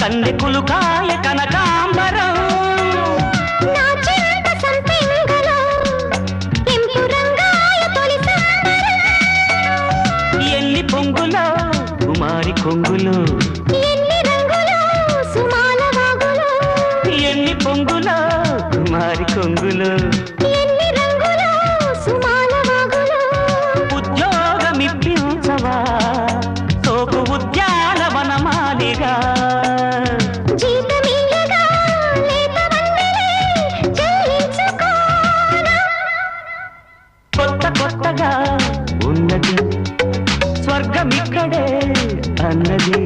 కన్నె కులుకాయ కనకాంబరం ఎన్ని పొంగులో కుమారి కొంగులు ఎన్ని పొంగులో కుమారి కొంగులు ఉద్యోగమిప్పించవా సోకు ఉద్యానవనమాలిగా కొత్త కొత్తగా ఉన్నది స్వర్గమిక్కడే అన్నది